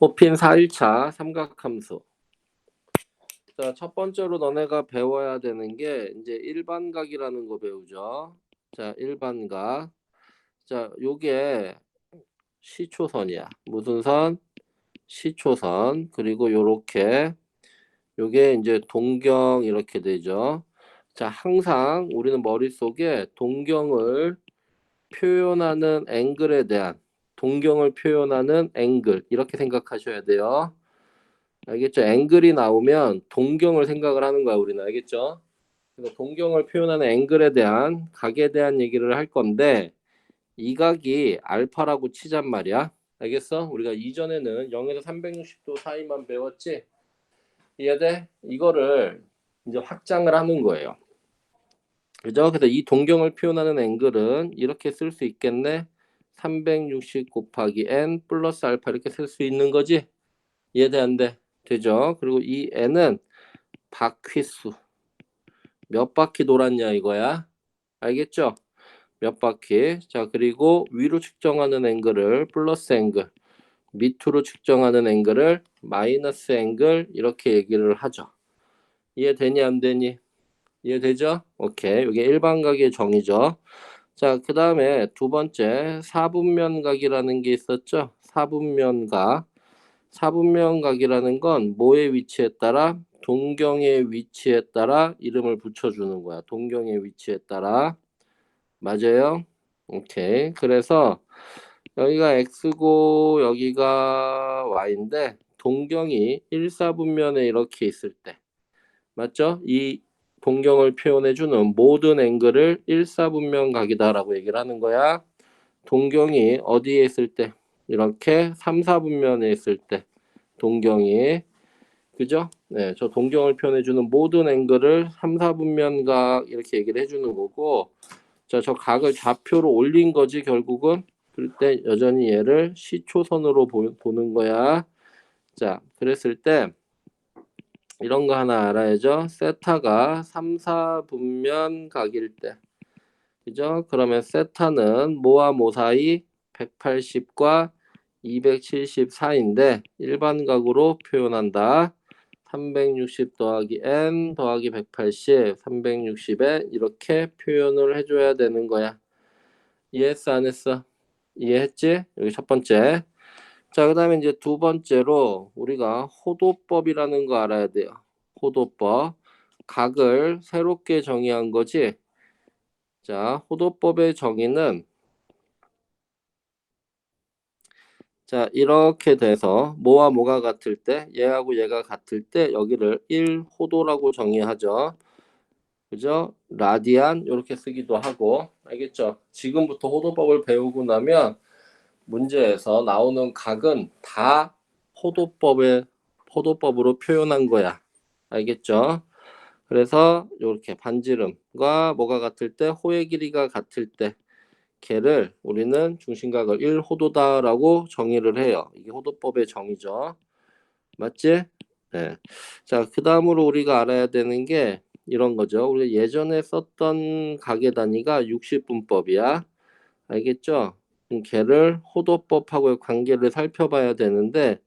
호핀 4일차 삼각함수. 자, 첫 번째로 너네가 배워야 되는 게 이제 일반각이라는 거 배우죠. 자, 일반각. 자, 요게 시초선이야. 무슨 선? 시초선. 그리고 요렇게 요게 이제 동경 이렇게 되죠. 자, 항상 우리는 머릿속에 동경을 표현하는 앵글에 대한 동경을 표현하는 앵글 이렇게 생각하셔야 돼요. 알겠죠? 앵글이 나오면 동경을 생각을 하는 거야, 우리는. 알겠죠? 그래서 동경을 표현하는 앵글에 대한 각에 대한 얘기를 할 건데 이 각이 알파라고 치잔 말이야. 알겠어? 우리가 이전에는 0에서 360도 사이만 배웠지? 이해돼? 이거를 이제 확장을 하는 거예요. 그죠? 그래서 이 동경을 표현하는 앵글은 이렇게 쓸 수 있겠네. 360 곱하기 n 플러스 알파 이렇게 쓸 수 있는 거지? 이해돼 안 돼? 되죠? 그리고 이 n은 바퀴수. 몇 바퀴 돌았냐 이거야. 알겠죠? 몇 바퀴. 자, 그리고 위로 측정하는 앵글을 플러스 앵글, 밑으로 측정하는 앵글을 마이너스 앵글 이렇게 얘기를 하죠. 이해되니 안 되니? 이해되죠? 오케이. 이게 일반각의 정의죠. 자, 그 다음에 두 번째 사분면각이라는 게 있었죠. 사분면각. 사분면각이라는 건 뭐의 위치에 따라? 동경의 위치에 따라 이름을 붙여주는 거야. 동경의 위치에 따라. 맞아요? 오케이. 그래서 여기가 x고 여기가 y인데 동경이 1사분면에 이렇게 있을 때 맞죠? 이 동경을 표현해주는 모든 앵글을 1사분면각이다라고 얘기를 하는 거야. 동경이 어디에 있을 때? 이렇게 3사분면에 있을 때 동경이 그죠? 네, 저 동경을 표현해주는 모든 앵글을 3사분면각 이렇게 얘기를 해주는 거고 자, 저 각을 좌표로 올린 거지 결국은. 그럴 때 여전히 얘를 시초선으로 보는 거야. 자, 그랬을 때 이런 거 하나 알아야죠. 세타가 3, 4분면 각일 때. 그죠? 그러면 세타는 뭐와 뭐 사이? 180과 270 사이인데 일반각으로 표현한다. 360 더하기 n 더하기 180, 360에 이렇게 표현을 해줘야 되는 거야. 이해했어 안 했어? 이해했지? 여기 첫 번째. 자, 그 다음에 이제 두 번째로 우리가 호도법이라는 거 알아야 돼요. 호도법. 각을 새롭게 정의한 거지. 자, 호도법의 정의는 자, 이렇게 돼서 뭐와 뭐가 같을 때 얘하고 얘가 같을 때 여기를 1호도라고 정의하죠. 그죠? 라디안 이렇게 쓰기도 하고 알겠죠? 지금부터 호도법을 배우고 나면 문제에서 나오는 각은 다 호도법으로 표현한 거야. 알겠죠? 그래서 이렇게 반지름과 뭐가 같을 때 호의 길이가 같을 때 걔를 우리는 중심각을 1호도다라고 정의를 해요. 이게 호도법의 정의죠. 맞지? 네. 자, 그 다음으로 우리가 알아야 되는 게 이런 거죠. 우리 예전에 썼던 각의 단위가 60분법이야. 알겠죠? 걔를 호도법하고의 관계를 살펴봐야 되는데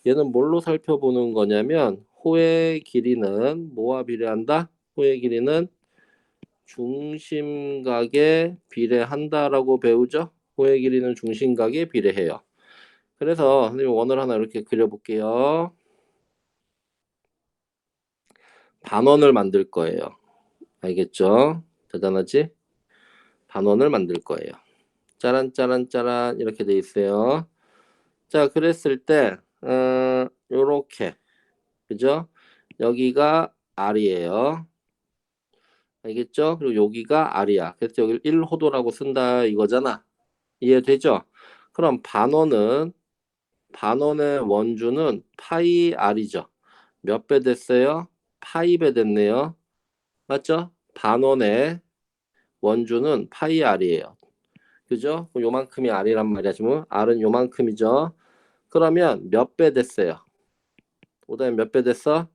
얘는 뭘로 살펴보는 거냐면 호의 길이는 뭐와 비례한다? 호의 길이는 중심각에 비례한다라고 배우죠? 호의 길이는 중심각에 비례해요. 그래서 선생님 원을 하나 이렇게 그려볼게요. 반원을 만들 거예요. 알겠죠? 대단하지? 반원을 만들 거예요. 짜란 짜란 짜란 이렇게 돼 있어요. 자, 그랬을 때 요렇게 그죠? 여기가 R이에요. 알겠죠? 그리고 여기가 R이야. 그래서 여기를 1호도라고 쓴다 이거잖아. 이해되죠? 그럼 반원의 원주는 파이 R이죠. 몇 배 됐어요? 파이 배 됐네요. 맞죠? 반원의 원주는 파이 R이에요. 그죠? 요만큼이 R이란 말이야. 지금 R은 요만큼이죠. 그러면 몇 배 됐어요? 오다에 몇 배 됐어?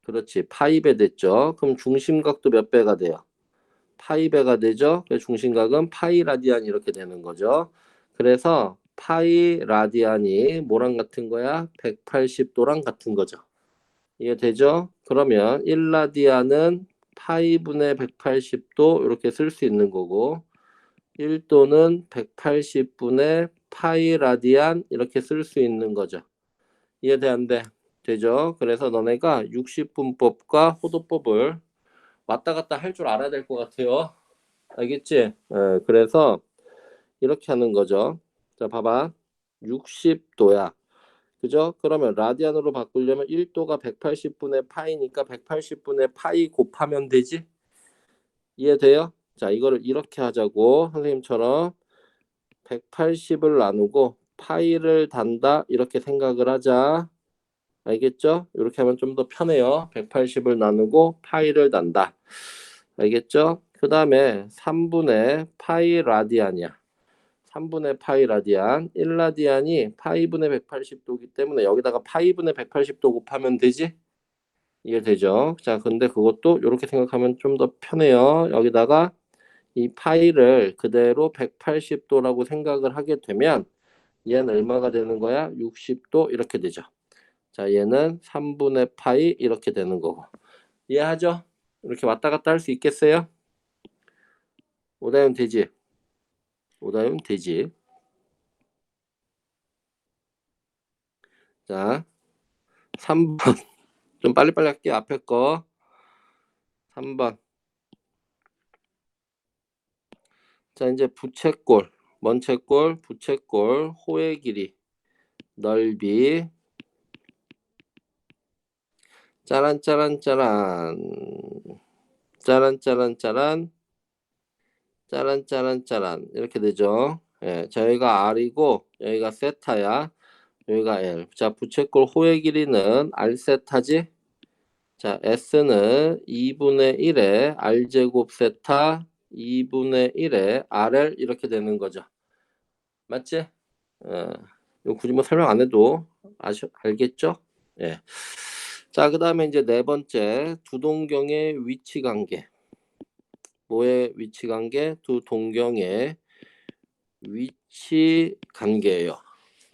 그렇지. 파이 배 됐죠. 그럼 중심각도 몇 배가 돼요? 파이 배가 되죠. 그래서 중심각은 파이 라디안 이렇게 되는 거죠. 그래서 파이 라디안이 뭐랑 같은 거야? 180도랑 같은 거죠. 이해되죠? 그러면 1라디안은 파이분의 180도 이렇게 쓸 수 있는 거고 1도는 180분의 파이 라디안 이렇게 쓸 수 있는 거죠. 이해돼 안 돼? 되죠? 그래서 너네가 60분법과 호도법을 왔다 갔다 할 줄 알아야 될 것 같아요. 알겠지? 그래서 이렇게 하는 거죠. 자, 봐봐. 60도야. 그죠? 그러면 라디안으로 바꾸려면 1도가 180분의 파이니까 180분의 파이 곱하면 되지? 이해돼요? 자, 이거를 이렇게 하자고. 선생님처럼 180을 나누고 파이를 단다. 이렇게 생각을 하자. 알겠죠? 이렇게 하면 좀 더 편해요. 180을 나누고 파이를 단다. 알겠죠? 그 다음에 3분의 파이 라디안이야. 3분의 파이 라디안. 1라디안이 파이분의 180도이기 때문에 여기다가 파이분의 180도 곱하면 되지? 이해되죠? 자, 근데 그것도 이렇게 생각하면 좀 더 편해요. 여기다가 이 파이를 그대로 180도라고 생각을 하게 되면 얘는 얼마가 되는 거야? 60도 이렇게 되죠. 자, 얘는 3분의 파이 이렇게 되는 거고. 이해하죠? 이렇게 왔다 갔다 할 수 있겠어요? 오다이면 되지? 오다이면 되지? 자, 3번. 좀 빨리빨리 할게요. 앞에 거. 3번. 자, 이제 부채꼴. 먼채꼴, 부채꼴, 호의 길이, 넓이. 짜란, 짜란, 짜란. 짜란, 짜란, 짜란. 짜란, 짜란, 짜란. 이렇게 되죠. 예, 자, 여기가 R이고, 여기가 세타야. 여기가 L. 자, 부채꼴 호의 길이는 R 세타지? 자, S는 2분의 1에 R제곱 세타 2분의 1에 RL 이렇게 되는 거죠. 맞지? 이거 굳이 뭐 설명 안 해도 알겠죠? 예. 자, 그 다음에 이제 네 번째 두 동경의 위치 관계. 뭐의 위치 관계? 두 동경의 위치 관계예요.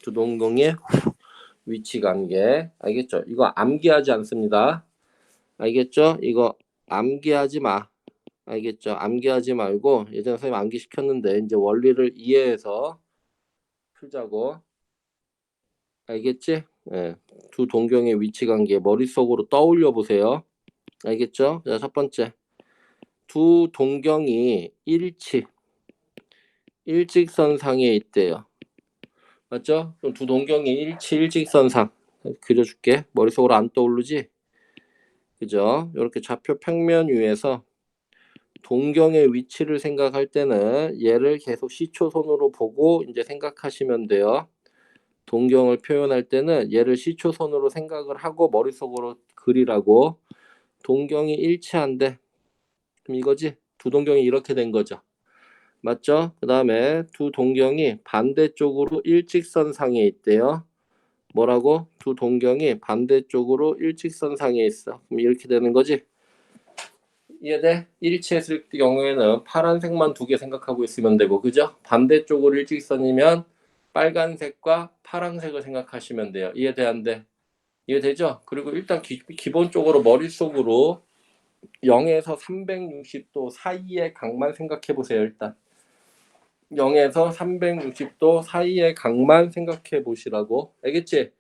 두 동경의 위치 관계. 알겠죠? 이거 암기하지 않습니다. 알겠죠? 이거 암기하지 마. 알겠죠? 암기하지 말고 예전에 선생님 암기 시켰는데 이제 원리를 이해해서 풀자고. 알겠지? 예. 두 동경의 위치 관계 머릿속으로 떠올려 보세요. 알겠죠? 자, 첫 번째. 두 동경이 일직선상에 있대요. 맞죠? 그럼 두 동경이 일직선상. 그려줄게. 머릿속으로 안 떠오르지? 그죠? 이렇게 좌표 평면 위에서 동경의 위치를 생각할 때는 얘를 계속 시초선으로 보고 이제 생각하시면 돼요. 동경을 표현할 때는 얘를 시초선으로 생각을 하고 머릿속으로 그리라고. 동경이 일치한데 그럼 이거지? 두 동경이 이렇게 된 거죠. 맞죠? 그 다음에 두 동경이 반대쪽으로 일직선상에 있대요. 뭐라고? 두 동경이 반대쪽으로 일직선상에 있어. 그럼 이렇게 되는 거지? 이해돼? 일치했을 경우에는 파란색만 두 개 생각하고 있으면 되고, 그죠? 반대쪽으로 일직선이면 빨간색과 파란색을 생각하시면 돼요. 이해돼 안 돼? 이해되죠? 그리고 일단 기본적으로 머릿속으로 0에서 360도 사이의 각만 생각해 보세요. 일단 0에서 360도 사이의 각만 생각해 보시라고. 알겠지?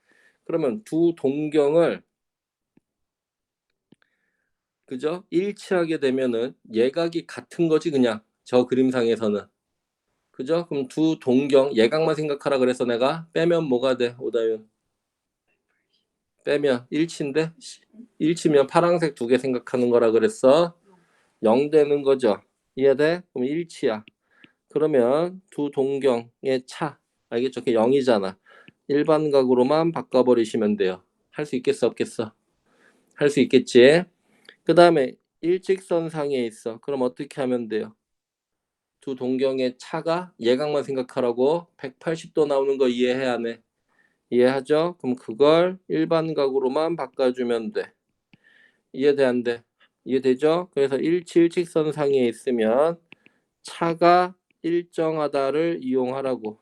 그러면 두 동경을 그죠? 일치하게 되면은 예각이 같은 거지 그냥 저 그림상에서는. 그죠? 그럼 두 동경 예각만 생각하라 그래서 내가 빼면 뭐가 돼? 오다윤. 빼면 일치인데 일치면 파란색 두 개 생각하는 거라 그랬어. 0 되는 거죠. 이해돼? 그럼 일치야. 그러면 두 동경의 차 알겠죠? 그게 0이잖아. 일반각으로만 바꿔버리시면 돼요. 할 수 있겠어 없겠어? 할 수 있겠지? 그 다음에 일직선상에 있어. 그럼 어떻게 하면 돼요? 두 동경의 차가 예각만 생각하라고 180도 나오는 거 이해해야 하네. 이해하죠? 그럼 그걸 일반각으로만 바꿔주면 돼. 이해돼 안 돼? 이해되죠? 그래서 일직선상에 있으면 차가 일정하다를 이용하라고.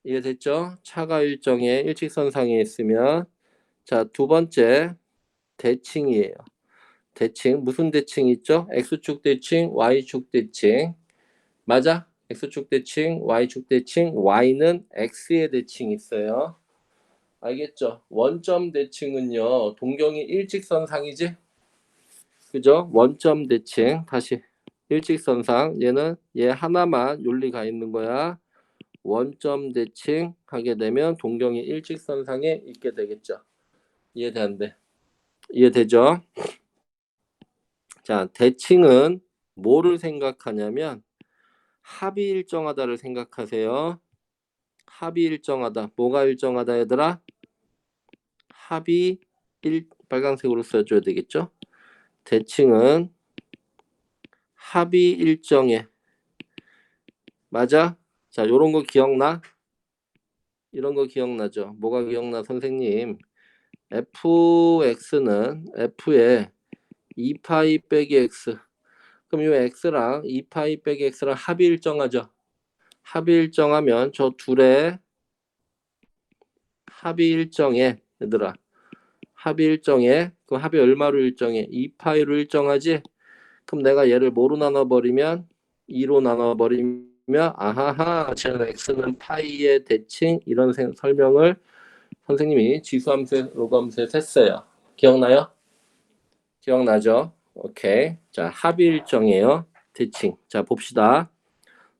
이해됐죠? 차가 일정에 일직선상에 있으면 자, 두 번째 대칭이에요. 대칭 무슨 대칭 있죠? X축 대칭, Y축 대칭. 맞아? X축 대칭, Y축 대칭, Y는 X의 대칭이 있어요. 알겠죠? 원점 대칭은요, 동경이 일직선상이지? 그죠? 원점 대칭, 다시 일직선상, 얘는 얘 하나만 윤리가 있는 거야. 원점 대칭 하게 되면 동경이 일직선상에 있게 되겠죠. 이해되는데? 이해되죠? 자, 대칭은 뭐를 생각하냐면 합이 일정하다를 생각하세요. 합이 일정하다. 뭐가 일정하다 얘들아? 합이 빨간색으로 써줘야 되겠죠? 대칭은 합이 일정해. 맞아? 자, 요런 거 기억나? 이런 거 기억나죠? 뭐가 기억나, 선생님? fx는 f에 2파이 빼기 x. 그럼 요 x랑 2파이 빼기 x랑 합이 일정하죠? 합이 일정하면 저 둘의 합이 일정해. 얘들아. 합이 일정해. 그럼 합이 얼마로 일정해? 2파이로 일정하지? 그럼 내가 얘를 뭐로 나눠버리면 2로 나눠버리면 아하하 쟤는 x는 파이의 대칭 이런 설명을 선생님이 지수함수 로그함수에서 했어요. 기억나요? 기억나죠? 오케이. 자, 합이 일정이에요. 대칭. 자, 봅시다.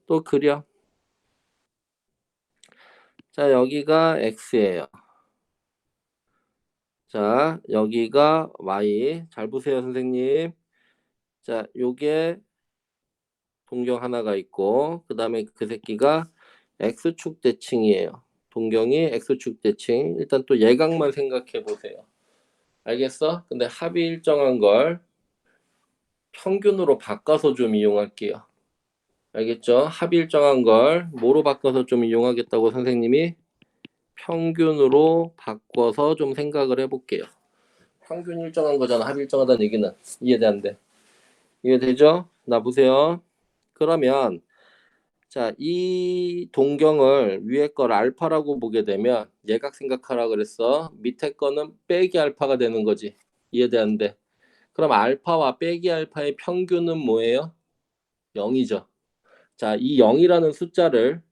또 그려. 자, 여기가 x예요. 자, 여기가 y. 잘 보세요, 선생님. 자, 요게 동경 하나가 있고 그 다음에 그 새끼가 x축 대칭이에요. 동경이 x축 대칭. 일단 또 예각만 생각해 보세요. 알겠어? 근데 합이 일정한 걸 평균으로 바꿔서 좀 이용할게요. 알겠죠? 합이 일정한 걸 뭐로 바꿔서 좀 이용하겠다고 선생님이 평균으로 바꿔서 좀 생각을 해볼게요. 평균 일정한 거잖아. 합이 일정하다는 얘기는. 이해되는데. 이해되죠? 나 보세요. 그러면 자, 이 동경을 위에 걸 알파라고 보게 되면 예각 생각하라 그랬어. 밑에 거는 빼기 알파가 되는 거지. 이해되는데. 그럼 알파와 빼기 알파의 평균은 뭐예요? 0이죠. 자, 이 0이라는 숫자를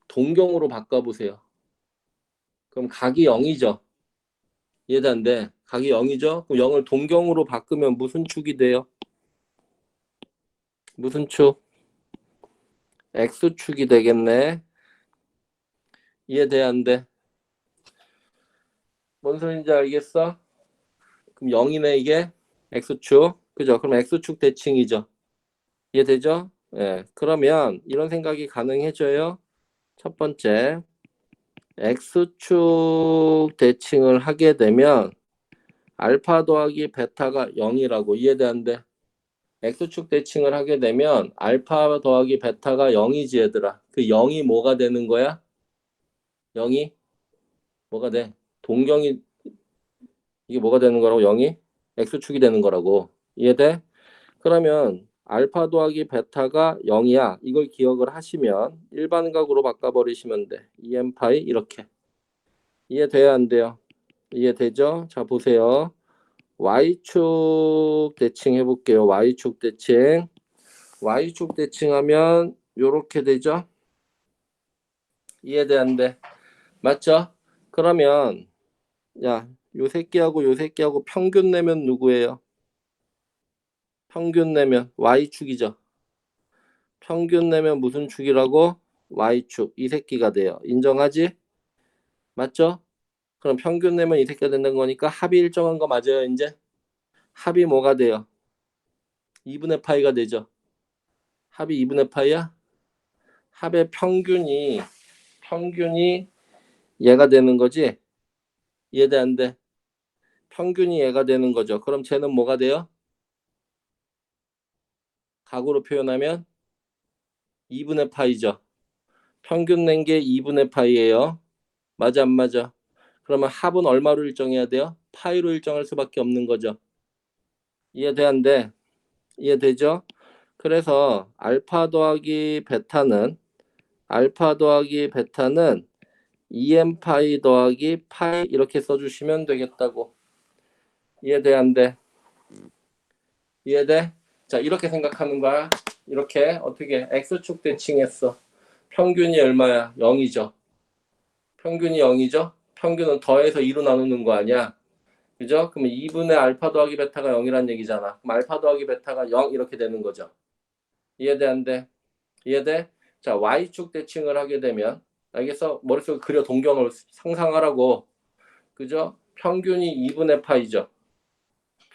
동경으로 바꿔보세요. 그럼 각이 0이죠. 이해되는데. 각이 0이죠. 그럼 0을 동경으로 바꾸면 무슨 축이 돼요? 무슨 축? X축이 되겠네. 이해돼야 돼? 뭔 소린지 알겠어? 그럼 0이네 이게. X축. 그죠? 그럼 X축 대칭이죠. 이해되죠? 예. 그러면 이런 생각이 가능해져요. 첫 번째, X축 대칭을 하게 되면 알파 더하기 베타가 0이라고. 이해되는데? X축 대칭을 하게 되면 알파 더하기 베타가 0이지 얘들아. 그 0이 뭐가 되는 거야? 0이 뭐가 돼? 동경이 이게 뭐가 되는 거라고? 0이 X축이 되는 거라고. 이해돼? 그러면 알파 더하기 베타가 0이야. 이걸 기억을 하시면 일반각으로 바꿔버리시면 돼. 2n파이 이렇게. 이해돼야 안 돼요? 이해되죠? 자, 보세요. Y축 대칭 해볼게요. Y축 대칭. Y축 대칭하면 요렇게 되죠? 이해돼 안 돼? 맞죠? 그러면 야, 요 새끼하고 요 새끼하고 평균 내면 누구예요? 평균 내면 Y축이죠. 평균 내면 무슨 축이라고? Y축. 이 새끼가 돼요. 인정하지? 맞죠? 그럼 평균 내면 이 새끼가 된다는 거니까 합이 일정한 거 맞아요, 이제? 합이 뭐가 돼요? 2분의 파이가 되죠. 합이 2분의 파이야? 합의 평균이 얘가 되는 거지? 이해돼 안 돼? 평균이 얘가 되는 거죠. 그럼 쟤는 뭐가 돼요? 각으로 표현하면 2분의 파이죠. 평균 낸 게 2분의 파이예요. 맞아 안 맞아? 그러면 합은 얼마로 일정해야 돼요? 파이로 일정할 수밖에 없는 거죠. 이해돼 안 돼? 이해되죠? 그래서 알파 더하기 베타는 2n 파이 더하기 파이 이렇게 써주시면 되겠다고. 이해돼 안 돼? 이해돼? 자 이렇게 생각하는 거야. 이렇게 어떻게 x축 대칭했어. 평균이 얼마야? 0이죠. 평균이 0이죠. 평균은 더해서 2로 나누는 거 아니야. 그죠? 그러면 2분의 알파 더하기 베타가 0이란 얘기잖아. 그럼 알파 더하기 베타가 0 이렇게 되는 거죠. 이해돼 안 돼? 이해돼? 자 y축 대칭을 하게 되면 알겠어? 머릿속에 그려 동경을 상상하라고. 그죠? 평균이 2분의 파이죠.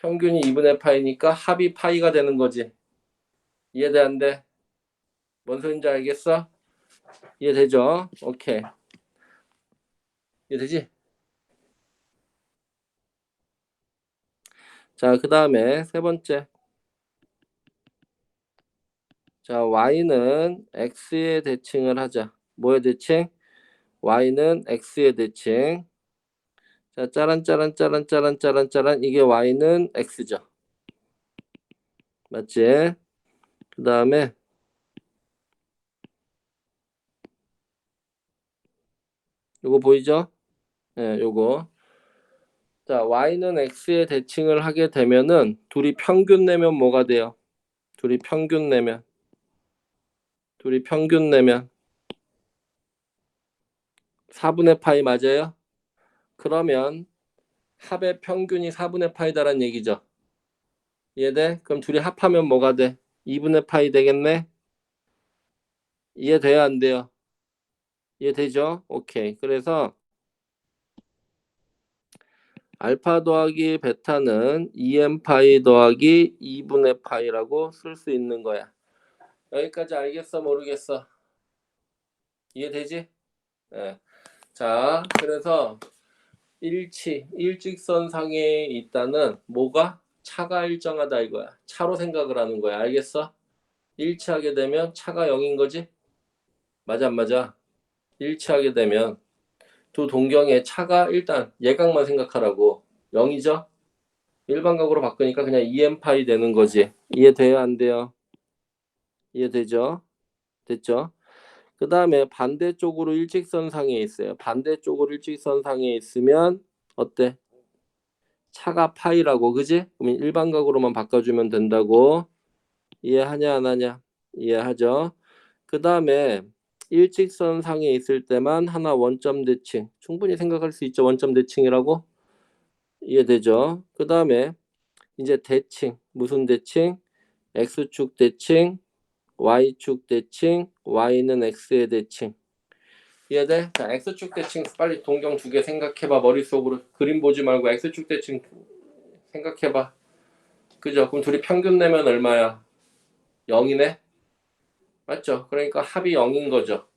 평균이 2분의 파이니까 합이 파이가 되는 거지. 이해돼 안 돼? 뭔 소린지 알겠어? 이해되죠? 오케이. 이해되지? 자, 그 다음에 세 번째. 자, y는 x의 대칭을 하자. 뭐의 대칭? y는 x의 대칭. 자, 짜란 이게 y는 x죠. 맞지? 그 다음에 요거 보이죠? 네, 요거. 자, y는 x의 대칭을 하게 되면은 둘이 평균 내면 뭐가 돼요? 둘이 평균 내면 4분의 파이 맞아요? 그러면 합의 평균이 4분의 파이다라는 얘기죠. 이해돼? 그럼 둘이 합하면 뭐가 돼? 2분의 파이 되겠네? 이해돼야 안 돼요? 이해되죠? 오케이. 그래서 알파 더하기 베타는 2n 파이 더하기 2분의 파이라고 쓸 수 있는 거야. 여기까지 알겠어? 모르겠어? 이해되지? 네. 자, 그래서 일직선상에 있다는 뭐가? 차가 일정하다 이거야. 차로 생각을 하는 거야. 알겠어? 일치하게 되면 차가 0인 거지? 맞아 안 맞아? 일치하게 되면 두 동경의 차가 일단 예각만 생각하라고 0이죠? 일반각으로 바꾸니까 그냥 2n파이 되는 거지. 이해돼요? 안 돼요? 이해되죠? 됐죠? 그 다음에 반대쪽으로 일직선상에 있어요. 반대쪽으로 일직선상에 있으면 어때? 차가 파이라고 그지? 그러면 일반각으로만 바꿔주면 된다고. 이해하냐 안 하냐? 이해하죠? 그 다음에 일직선상에 있을 때만 하나 원점 대칭. 충분히 생각할 수 있죠. 원점 대칭이라고. 이해되죠? 그 다음에 이제 대칭. 무슨 대칭? x축 대칭, y축 대칭, y는 x의 대칭. 이해돼? 자, x축 대칭 빨리 동경 두 개 생각해봐. 머릿속으로 그림 보지 말고 x축 대칭 생각해봐. 그죠? 그럼 둘이 평균 내면 얼마야? 0이네? 맞죠? 그러니까 합이 0인 거죠.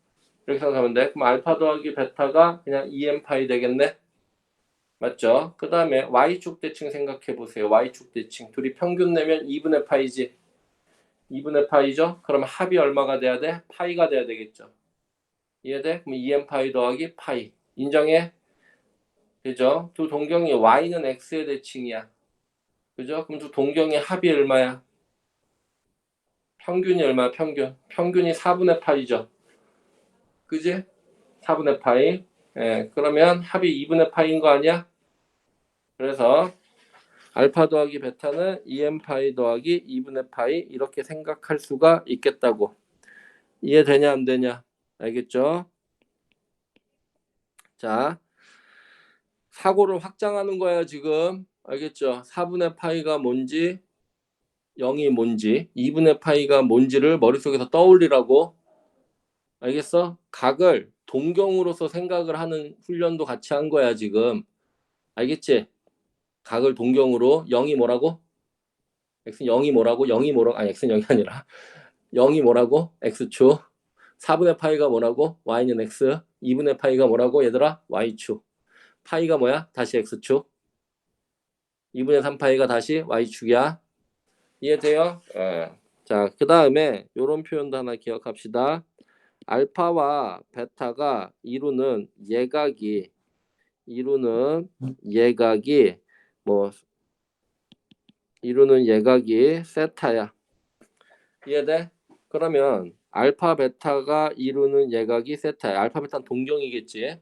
이렇게 생각하면 돼. 그럼 알파 더하기 베타가 그냥 2n파이 되겠네? 맞죠? 그 다음에 y축 대칭 생각해 보세요. y축 대칭. 둘이 평균 내면 2분의 파이지. 2분의 파이죠? 그럼 합이 얼마가 돼야 돼? 파이가 돼야 되겠죠. 이해돼? 그럼 2n파이 더하기 파이. 인정해? 그죠? 두 동경이 y는 x의 대칭이야. 그죠? 그럼 두 동경의 합이 얼마야? 평균이 얼마야? 평균이 4분의 파이죠. 그지? 4분의 파이. 예, 그러면 합이 2분의 파이인 거 아니야? 그래서 알파 더하기 베타는 2n파이 더하기 2분의 파이 이렇게 생각할 수가 있겠다고. 이해되냐 안 되냐? 알겠죠? 자, 사고를 확장하는 거야 지금. 알겠죠? 4분의 파이가 뭔지 0이 뭔지 2분의 파이가 뭔지를 머릿속에서 떠올리라고. 알겠어? 각을 동경으로서 생각을 하는 훈련도 같이 한 거야 지금. 알겠지? 각을 동경으로 0이 뭐라고? x는 0이 뭐라고? 0이 뭐라고? 아니 x는 0이 아니라 0이 뭐라고? x축. 4분의 파이가 뭐라고? y는 x. 2분의 파이가 뭐라고? 얘들아? y축. 파이가 뭐야? 다시 x축. 2분의 3파이가 다시 y축이야. 이해돼요? 자, 그 다음에 이런 표현도 하나 기억합시다. 알파와 베타가 뭐 이루는 예각이 세타야. 이해돼? 그러면 알파 베타가 이루는 예각이 세타야. 알파 베타는 동경이겠지.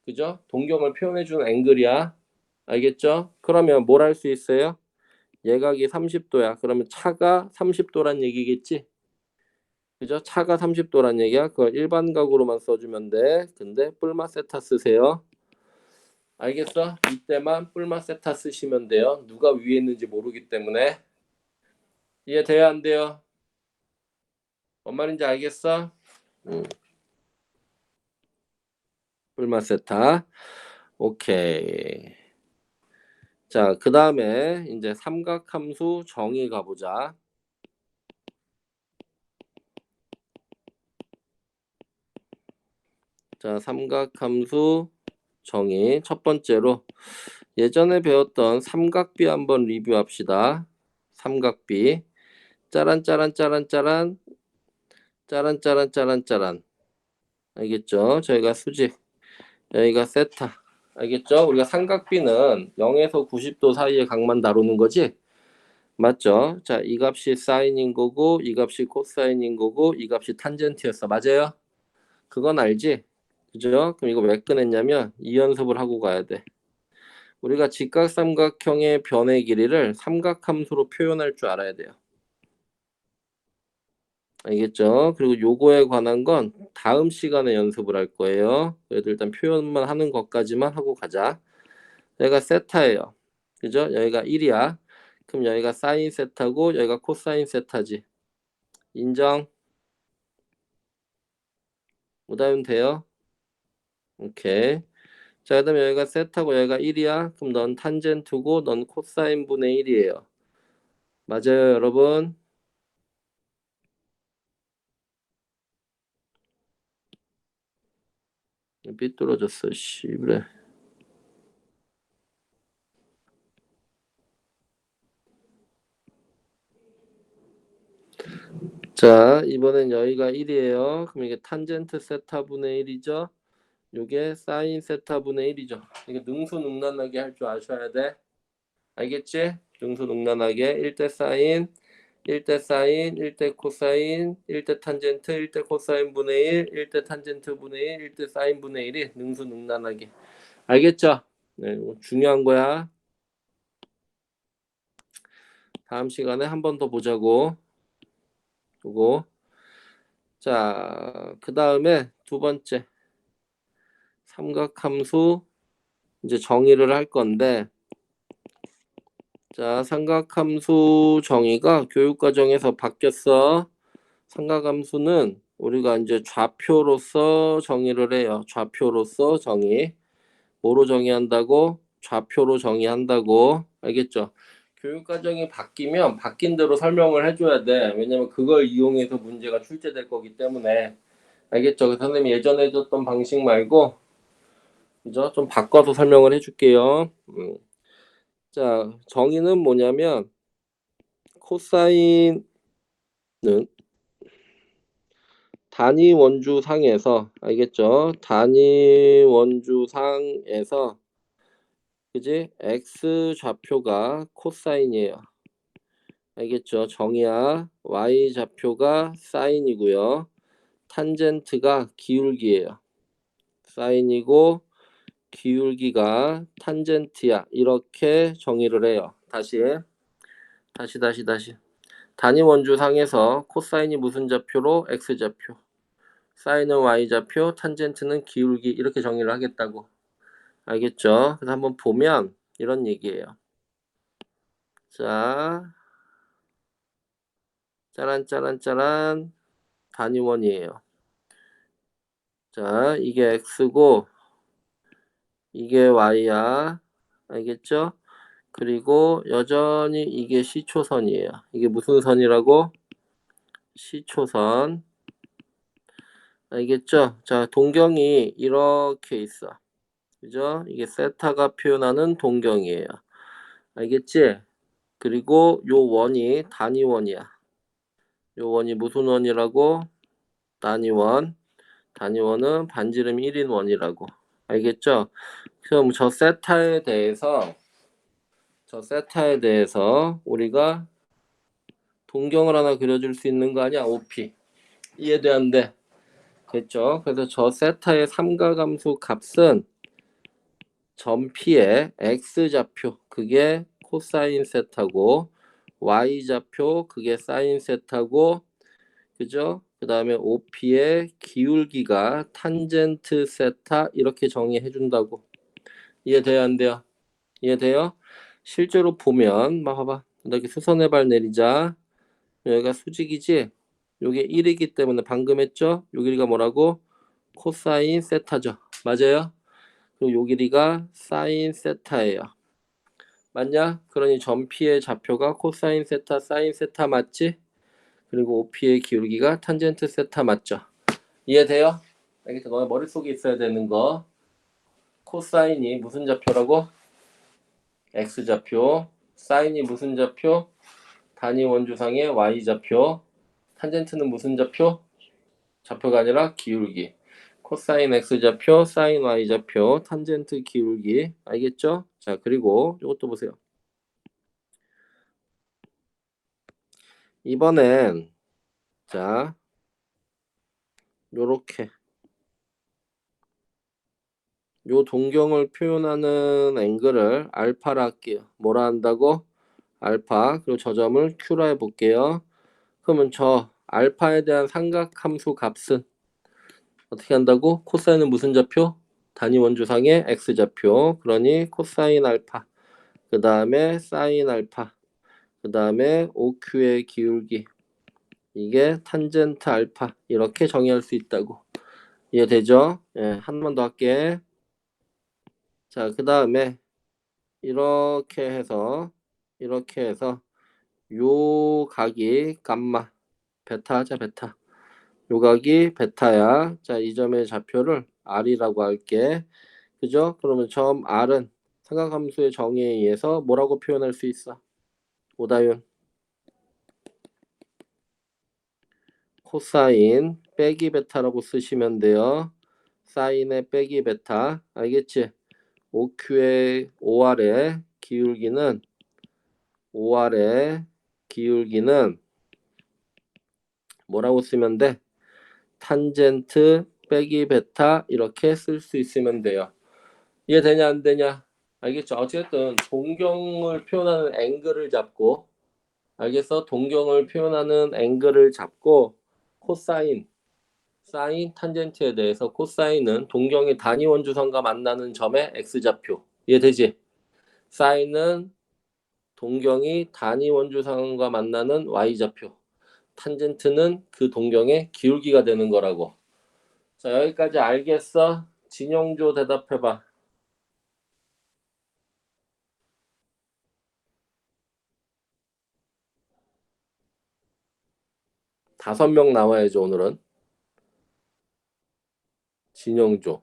그죠? 동경을 표현해주는 앵글이야. 알겠죠? 그러면 뭘 할 수 있어요? 예각이 30도야. 그러면 차가 30도란 얘기겠지? 그죠? 차가 30도란 얘기야. 그걸 일반각으로만 써주면 돼. 근데 뿔마 세타 쓰세요. 알겠어? 이때만 뿔마 세타 쓰시면 돼요. 누가 위에 있는지 모르기 때문에. 이해돼요? 안 돼요? 뭔 말인지 알겠어? 뿔마 세타. 오케이. 자, 그 다음에 이제 삼각함수 정의 가보자. 자, 삼각함수 정의 첫 번째로 예전에 배웠던 삼각비 한번 리뷰합시다. 삼각비. 짜란 짜란 짜란 짜란 짜란 짜란 짜란 짜란. 알겠죠? 저희가 수직, 여기가 세타. 알겠죠? 우리가 삼각비는 0에서 90도 사이의 각만 다루는 거지? 맞죠? 자, 이 값이 사인인 거고 이 값이 코사인인 거고 이 값이 탄젠트였어. 맞아요? 그건 알지? 그죠? 그럼 이거 왜 꺼냈냐면 이 연습을 하고 가야 돼. 우리가 직각삼각형의 변의 길이를 삼각함수로 표현할 줄 알아야 돼요. 알겠죠? 그리고 요거에 관한 건 다음 시간에 연습을 할 거예요. 그래도 일단 표현만 하는 것까지만 하고 가자. 여기가 세타예요. 그죠? 여기가 1이야. 그럼 여기가 사인 세타고 여기가 코사인 세타지. 인정? 오다면 돼요? 오케이. 자, 그다음에 여기가 세타고 여기가 1이야. 그럼 넌 탄젠트고 넌 코사인 분의 1이에요. 맞아요, 여러분? 삐뚤어졌어, 씨. 그래. 자, 이번엔 여기가 1이에요. 그럼 이게 탄젠트 세타분의 1이죠. 요게 사인 세타분의 1이죠. 이게 능수능란하게 할 줄 아셔야 돼. 알겠지? 능수능란하게 1대 사인, 1대 사인, 1대 코사인, 1대 탄젠트, 1대 코사인 분의 1, 1대 탄젠트 분의 1, 1대 사인 분의 1이 능수능란하게. 알겠죠? 네, 이거 중요한 거야. 다음 시간에 한 번 더 보자고. 보고. 자, 그 다음에 두 번째. 삼각함수 이제 정의를 할 건데, 자, 삼각함수 정의가 교육과정에서 바뀌었어. 삼각함수는 우리가 이제 좌표로서 정의를 해요. 좌표로서 정의. 뭐로 정의한다고? 좌표로 정의한다고. 알겠죠? 교육과정이 바뀌면 바뀐 대로 설명을 해줘야 돼. 왜냐면 그걸 이용해서 문제가 출제될 거기 때문에. 알겠죠? 그 선생님이 예전에 해줬던 방식 말고, 그죠? 좀 바꿔서 설명을 해줄게요. 자, 정의는 뭐냐면 코사인은 단위 원주상에서 알겠죠? 단위 원주상에서 그지? x 좌표가 코사인이에요. 알겠죠? 정의야. y 좌표가 사인이고요. 탄젠트가 기울기예요. 사인이고 기울기가 탄젠트야. 이렇게 정의를 해요. 다시. 단위 원주상에서 코사인이 무슨 좌표로? x좌표. 사인은 y좌표, 탄젠트는 기울기. 이렇게 정의를 하겠다고. 알겠죠? 그래서 한번 보면 이런 얘기예요. 자, 짜란 단위원이에요. 자, 이게 x고 이게 y야. 알겠죠? 그리고 여전히 이게 시초선이에요. 이게 무슨 선이라고? 시초선. 알겠죠? 자, 동경이 이렇게 있어. 그죠? 이게 세타가 표현하는 동경이에요. 알겠지? 그리고 요 원이 단위원이야. 요 원이 무슨 원이라고? 단위원. 단위원은 반지름 1인 원이라고. 알겠죠? 그럼 저 세타에 대해서 우리가 동경을 하나 그려줄 수 있는 거 아니야? OP. 이해돼 안 돼? 됐죠? 그래서 저 세타의 삼각함수 값은 점 P의 X좌표 그게 코사인 세타고 Y좌표 그게 사인 세타고 그죠? 그 다음에 OP의 기울기가 탄젠트 세타 이렇게 정의해 준다고. 이해돼요 안 돼요? 이해돼요? 실제로 보면 막 봐봐. 이렇게 수선의 발 내리자. 여기가 수직이지? 요게 1이기 때문에 방금 했죠? 요 길이가 뭐라고? 코사인 세타죠. 맞아요? 그리고 요 길이가 사인 세타예요. 맞냐? 그러니 점 P의 좌표가 코사인 세타, 사인 세타 맞지? 그리고 OP의 기울기가 탄젠트 세타 맞죠? 이해돼요? 알겠죠? 너의 머릿속에 있어야 되는 거. 코사인이 무슨 좌표라고? X좌표. 사인이 무슨 좌표? 단위 원주상의 Y좌표. 탄젠트는 무슨 좌표? 좌표가 아니라 기울기. 코사인 X좌표, 사인 Y좌표, 탄젠트 기울기. 알겠죠? 자, 그리고 이것도 보세요. 이번엔 자, 요렇게 요 동경을 표현하는 앵글을 알파라 할게요. 뭐라 한다고? 알파. 그리고 저 점을 Q라 해볼게요. 그러면 저 알파에 대한 삼각함수 값은 어떻게 한다고? 코사인은 무슨 좌표? 단위 원주상의 X좌표. 그러니 코사인 알파. 그 다음에 사인 알파. 그 다음에 OQ의 기울기. 이게 탄젠트 알파. 이렇게 정의할 수 있다고. 이해되죠? 예, 한 번 더 할게. 자, 그 다음에 이렇게 해서 요 각이 감마 베타 하자 베타. 요 각이 베타야. 자, 이 점의 좌표를 R이라고 할게. 그죠? 그러면 점 R은 삼각함수의 정의에 의해서 뭐라고 표현할 수 있어? 오다윤. 코사인 빼기 베타라고 쓰시면 돼요. 사인의 빼기 베타. 알겠지? OQ의 OR의 기울기는 뭐라고 쓰면 돼? 탄젠트 빼기 베타 이렇게 쓸 수 있으면 돼요. 이해되냐 안 되냐? 알겠죠? 어쨌든 동경을 표현하는 앵글을 잡고 알겠어? 동경을 표현하는 앵글을 잡고 코사인, 사인, 탄젠트에 대해서 코사인은 동경의 단위 원주선과 만나는 점의 x좌표. 이해되지? 사인은 동경이 단위 원주선과 만나는 y좌표. 탄젠트는 그 동경의 기울기가 되는 거라고. 자, 여기까지 알겠어? 진영조 대답해봐. 5명 나와야죠 오늘은. 진영조.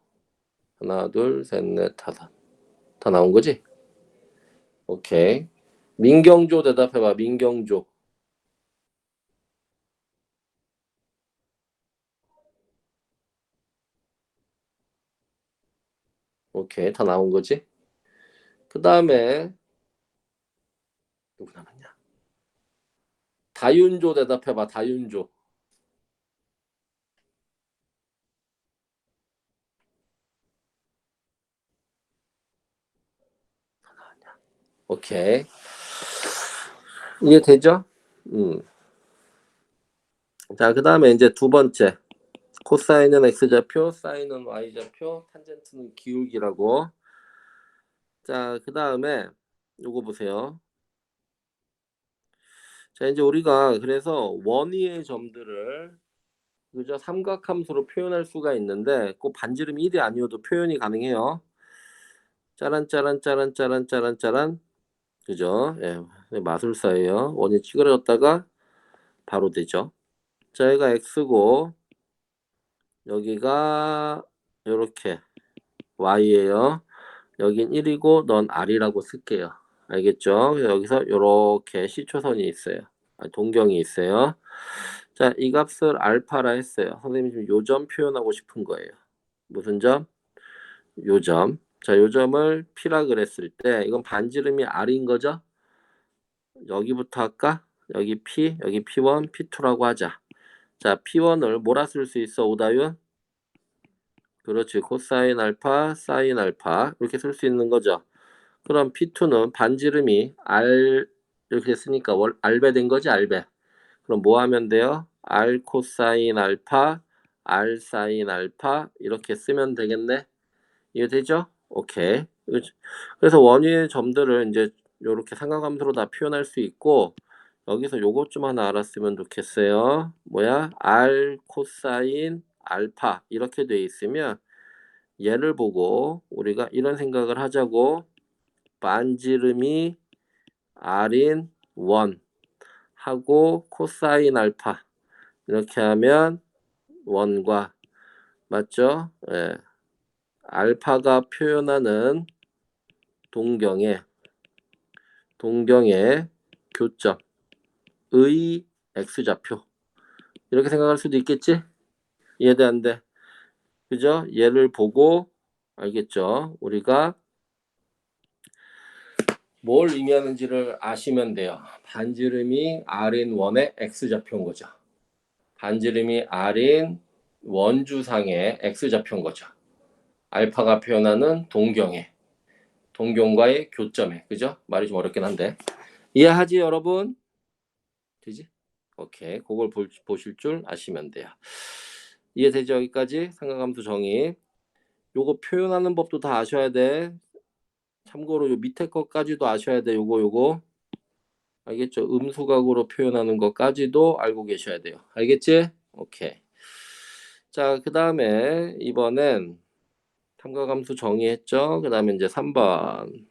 하나, 둘, 셋, 넷, 다섯. 다 나온 거지? 오케이. 민경조 대답해봐. 민경조. 오케이. 다 나온 거지? 그 다음에 누구 남았냐? 다윤조 대답해봐. 다윤조. 오케이. 이해되죠? 자, 그 다음에 이제 두 번째. 코사인은 x좌표, 사인은 y좌표, 탄젠트는 기울기라고. 자, 그 다음에 요거 보세요. 자, 이제 우리가 그래서 원위의 점들을 그죠? 삼각함수로 표현할 수가 있는데 꼭 반지름 1이 아니어도 표현이 가능해요. 짜란 짜란 짜란 짜란 짜란 짜란 그죠? 예, 마술사예요. 원이 찌그러졌다가 바로 되죠. 자, 여기가 x고 여기가 이렇게 y예요. 여긴 1이고 넌 r이라고 쓸게요. 알겠죠? 여기서 이렇게 시초선이 있어요. 동경이 있어요. 자, 이 값을 알파라 했어요. 선생님이 지금 요점 표현하고 싶은 거예요. 무슨 점? 요점. 자, 요점을 P라 그랬을 때 이건 반지름이 R인 거죠? 여기부터 할까? 여기 P, 여기 P1, P2라고 하자. 자, P1을 뭐라 쓸 수 있어, 오다윤? 그렇지. 코사인 알파, 사인 알파 이렇게 쓸 수 있는 거죠. 그럼 P2는 반지름이 R 이렇게 됐으니까 R배 된 거지, R배. 그럼 뭐 하면 돼요? R 코사인 알파, R 사인 알파 이렇게 쓰면 되겠네. 이해되죠? 오케이. 그래서 원위의 점들을 이제 요렇게 삼각함수로 다 표현할 수 있고 여기서 요것 좀 하나 알았으면 좋겠어요. 뭐야? R 코사인 알파 이렇게 돼 있으면 얘를 보고 우리가 이런 생각을 하자고. 반지름이 R인 1 하고 코사인 알파 이렇게 하면 1과 맞죠? 예. 알파가 표현하는 동경의 교점의 x좌표 이렇게 생각할 수도 있겠지? 이해돼 안 돼? 그죠? 얘를 보고 알겠죠? 우리가 뭘 의미하는지를 아시면 돼요. 반지름이 R인 1의 x좌표인 거죠. 반지름이 R인 원주상의 x좌표인 거죠. 알파가 표현하는 동경과의 교점에 그죠? 말이 좀 어렵긴 한데 이해하지 여러분? 되지? 오케이. 그걸 보실 줄 아시면 돼요. 이해되죠? 여기까지 삼각함수 정의. 요거 표현하는 법도 다 아셔야 돼. 참고로 요 밑에 것까지도 아셔야 돼. 요거 알겠죠? 음수각으로 표현하는 것까지도 알고 계셔야 돼요. 알겠지? 오케이. 자, 그 다음에 이번엔 삼각함수 정의했죠? 그 다음에 이제 3번.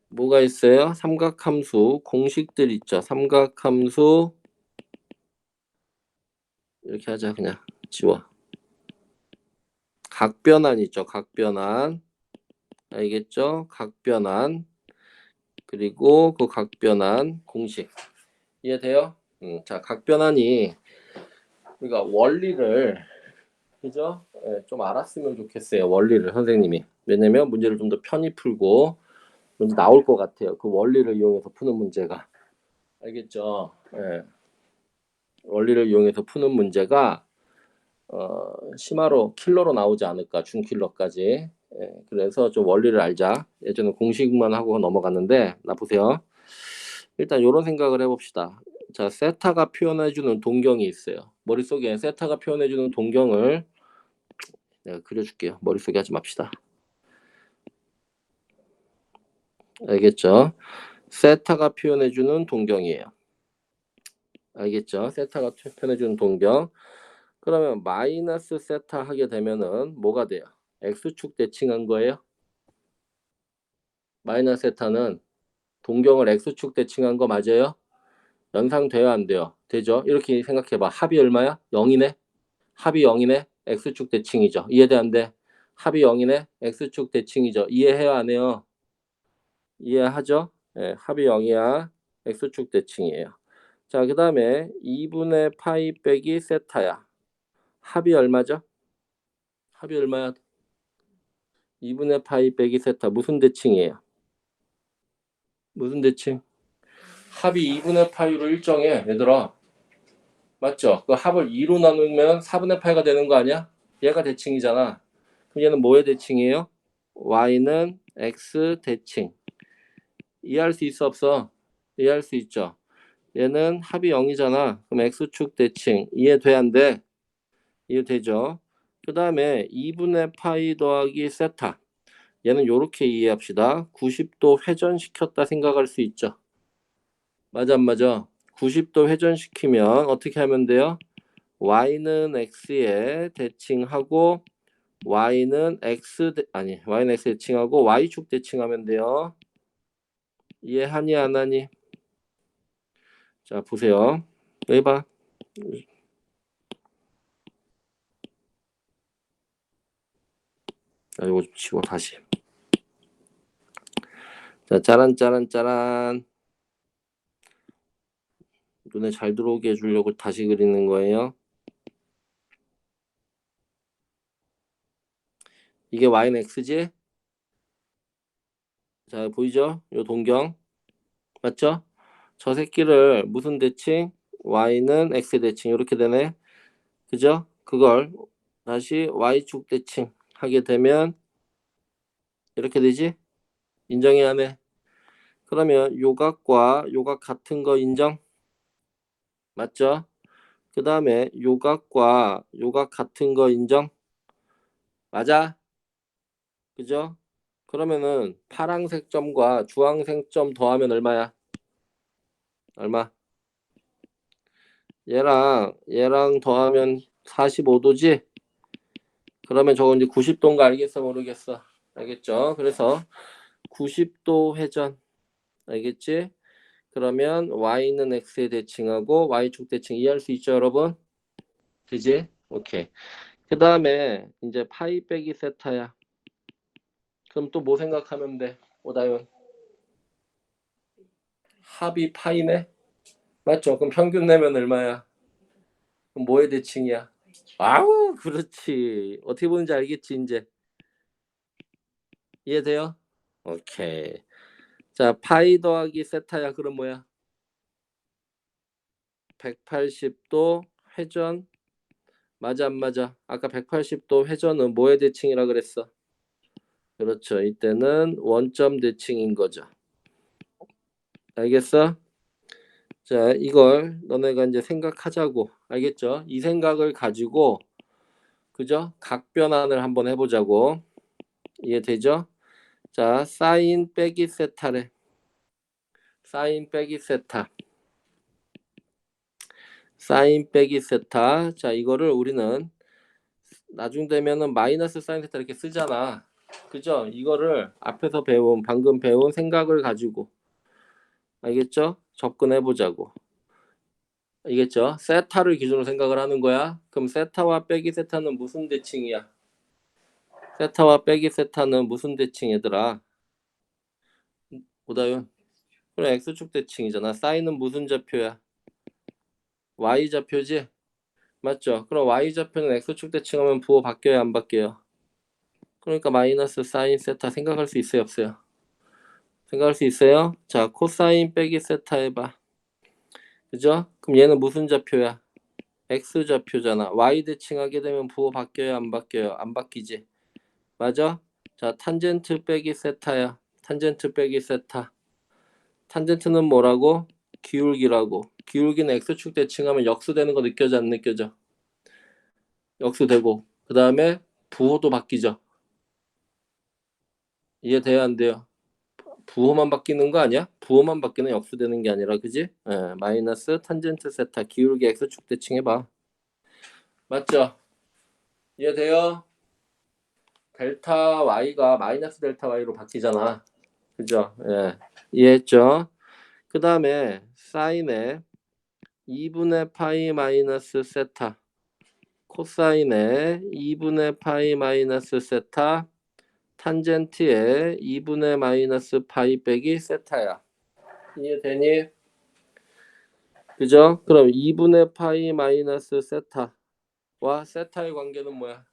뭐가 있어요? 삼각함수 공식들 있죠. 삼각함수 이렇게 하자. 그냥 지워. 각변환 있죠. 각변환. 알겠죠? 각변환. 그리고 그 각변환 공식. 이해돼요? 자, 각변환이 우리가 원리를 그죠? 예, 좀 알았으면 좋겠어요. 원리를 선생님이. 왜냐면 문제를 좀 더 편히 풀고 문제 나올 것 같아요. 그 원리를 이용해서 푸는 문제가. 알겠죠? 예. 원리를 이용해서 푸는 문제가 심화로 킬러로 나오지 않을까 중킬러까지. 예, 그래서 좀 원리를 알자. 예전에 공식만 하고 넘어갔는데 나 보세요. 일단 이런 생각을 해봅시다. 자, 세타가 표현해주는 동경이 있어요. 머릿속에 세타가 표현해주는 동경을 내가 그려줄게요. 머릿속에 하지 맙시다. 알겠죠? 세타가 표현해주는 동경이에요. 알겠죠? 세타가 표현해주는 동경. 그러면 마이너스 세타 하게 되면은 뭐가 돼요? x축 대칭한 거예요. 마이너스 세타는 동경을 x축 대칭한 거 맞아요? 연상돼요 안 돼요? 되죠? 이렇게 생각해봐. 합이 얼마야? 0이네? 합이 0이네? x축 대칭이죠. 이해돼 안 돼? 합이 0이네? x축 대칭이죠. 이해해요 안 해요? 이해하죠? 네, 합이 0이야. x축 대칭이에요. 자, 그 다음에 2분의 파이 빼기 세타야. 합이 얼마죠? 합이 얼마야? 2분의 파이 빼기 세타. 무슨 대칭이에요? 무슨 대칭? 합이 2분의 파이로 일정해. 얘들아. 맞죠? 그 합을 2로 나누면 4분의 파이가 되는 거 아니야? 얘가 대칭이잖아. 그럼 얘는 뭐의 대칭이에요? y는 x 대칭. 이해할 수 있어 없어? 이해할 수 있죠? 얘는 합이 0이잖아. 그럼 x축 대칭. 이해돼 안 돼? 이해되죠? 그 다음에 2분의 파이 더하기 세타. 얘는 이렇게 이해합시다. 90도 회전시켰다 생각할 수 있죠? 맞아 안 맞아? 90도 회전시키면 어떻게 하면 돼요? y는 x에 대칭하고 y는 x 대칭하고 y축 대칭하면 돼요. 이해하니 안 하니? 자 보세요. 해봐. 이거 좀 치고 다시. 자 짜란 짜란 짜란. 눈에 잘 들어오게 해주려고 다시 그리는 거예요. 이게 y는 x지? 자 보이죠? 요 동경 맞죠? 저 새끼를 무슨 대칭? y는 x 대칭 이렇게 되네. 그죠? 그걸 다시 y축 대칭 하게 되면 이렇게 되지? 인정해야 하네. 그러면 요각과 요각 같은 거 인정? 맞죠? 그 다음에 요각과 요각 같은 거 인정? 맞아? 그죠? 그러면은 파란색 점과 주황색 점 더하면 얼마야? 얼마? 얘랑 더하면 45도지? 그러면 저거 이제 90도인 거 알겠어 모르겠어? 알겠죠? 그래서 90도 회전 알겠지? 그러면 y는 x에 대칭하고 y축 대칭 이해할 수 있죠 여러분? 그지? 오케이. 그 다음에 이제 파이 빼기 세타야. 그럼 또 뭐 생각하면 돼? 오다윤. 합이 파이네? 맞죠? 그럼 평균 내면 얼마야? 그럼 뭐의 대칭이야? 아우 그렇지. 어떻게 보는지 알겠지 이제. 이해돼요? 오케이. 자 파이 더하기 세타야. 그럼 뭐야? 180도 회전. 맞아 안 맞아? 아까 180도 회전은 뭐의 대칭이라 그랬어? 그렇죠. 이때는 원점 대칭인 거죠. 알겠어? 자, 이걸 너네가 이제 생각하자고. 알겠죠? 이 생각을 가지고 그죠? 각변환을 한번 해보자고. 이해되죠? 자, 사인 빼기 세타래. 사인 빼기 세타. 사인 빼기 세타. 자, 이거를 우리는 나중 되면은 마이너스 사인 세타 이렇게 쓰잖아. 그죠? 이거를 앞에서 방금 배운 생각을 가지고 알겠죠? 접근해 보자고. 알겠죠? 세타를 기준으로 생각을 하는 거야. 그럼 세타와 빼기 세타는 무슨 대칭이야? 세타와 빼기 세타는 무슨 대칭 얘들아? 오다윤. 그럼 x축 대칭이잖아. 사인은 무슨 좌표야? y 좌표지? 맞죠? 그럼 y 좌표는 x축 대칭하면 부호 바뀌어야 안 바뀌어요? 그러니까 마이너스 사인 세타 생각할 수 있어요 없어요? 생각할 수 있어요? 자 코사인 빼기 세타 해봐. 그죠? 그럼 얘는 무슨 좌표야? x 좌표잖아. y 대칭하게 되면 부호 바뀌어요 안 바뀌어요? 안 바뀌지? 맞아? 자 탄젠트 빼기 세타야. 탄젠트 빼기 세타. 탄젠트는 뭐라고? 기울기라고. 기울기는 x축 대칭하면 역수되는 거 느껴져 안 느껴져? 역수되고 그 다음에 부호도 바뀌죠. 이해돼야 안 돼요? 부호만 바뀌는 거 아니야? 부호만 바뀌는 역수되는 게 아니라 그지? 예, 마이너스 탄젠트 세타 기울기 x축 대칭 해봐. 맞죠? 이해돼요? 델타 y가 마이너스 델타 y로 바뀌잖아. 그죠? 예, 이해했죠? 그 다음에 사인에 2분의 파이 마이너스 세타 코사인에 2분의 파이 마이너스 세타 탄젠트에 2분의 마이너스 파이 빼기 세타야. 이해되니? 그죠? 그럼 2분의 파이 마이너스 세타와 세타의 관계는 뭐야?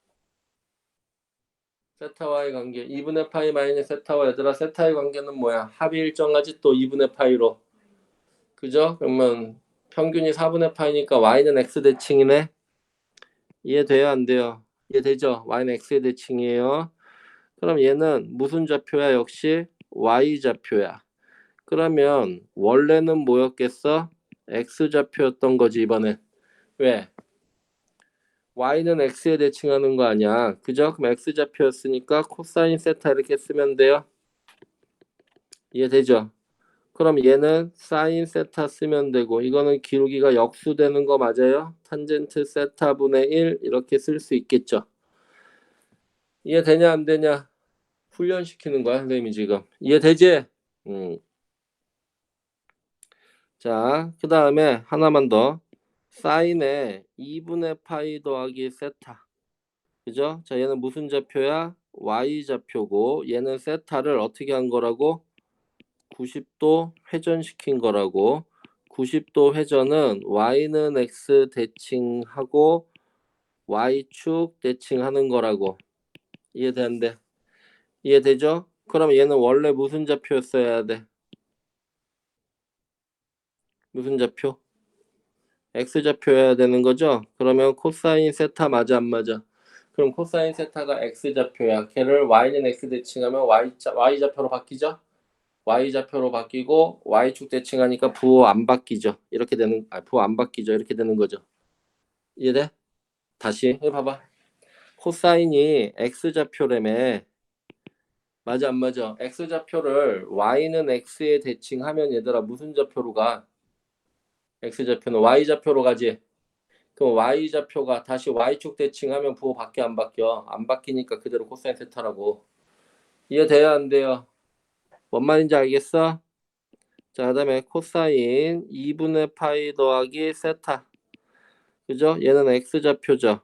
세타와의 관계 2분의 파이 마이너스 세타와 얘들아 세타의 관계는 뭐야? 합이 일정하지 또 2분의 파이로. 그죠? 그러면 평균이 4분의 파이니까 y는 x 대칭이네. 이해돼요 안 돼요? 이해되죠? y는 x의 대칭이에요. 그럼 얘는 무슨 좌표야? 역시 y 좌표야. 그러면 원래는 뭐였겠어? x 좌표였던 거지 이번엔. 왜? y는 x에 대칭하는 거 아니야. 그죠? 그럼 x 좌표였으니까 코사인 세타 이렇게 쓰면 돼요. 이해되죠? 그럼 얘는 사인 세타 쓰면 되고 이거는 기울기가 역수되는 거 맞아요? 탄젠트 세타분의 1 이렇게 쓸 수 있겠죠? 이해되냐 안 되냐? 훈련시키는 거야 선생님이 지금. 이해되지? 자, 그 다음에 하나만 더. 사인에 2분의 파이 더하기 세타. 그죠? 자, 얘는 무슨 좌표야? y 좌표고 얘는 세타를 어떻게 한 거라고? 90도 회전시킨 거라고. 90도 회전은 y는 x 대칭하고 y축 대칭하는 거라고. 이해되는데? 이해되죠? 그럼 얘는 원래 무슨 좌표였어야 돼? 무슨 좌표? x좌표여야 되는 거죠. 그러면 코사인 세타 맞아 안 맞아? 그럼 코사인 세타가 x좌표야. 걔를 y는 x 대칭하면 y좌표로 바뀌죠. y좌표로 바뀌고 y축 대칭하니까 부호 안 바뀌죠. 이렇게 되는 부호 안 바뀌죠. 이렇게 되는 거죠. 이해돼? 다시 해봐봐. 코사인이 x좌표라며. 맞아 안 맞아? x좌표를 y는 x에 대칭하면 얘들아 무슨 좌표로 가? x좌표는 y좌표로 가지. 그럼 y좌표가 다시 y축 대칭하면 부호 바뀌어 안 바뀌어? 안 바뀌니까 그대로 코사인 세타라고. 이해돼야 안 돼요? 뭔 말인지 알겠어? 자, 그다음에 코사인 2분의 파이 더하기 세타. 그죠? 얘는 x좌표죠.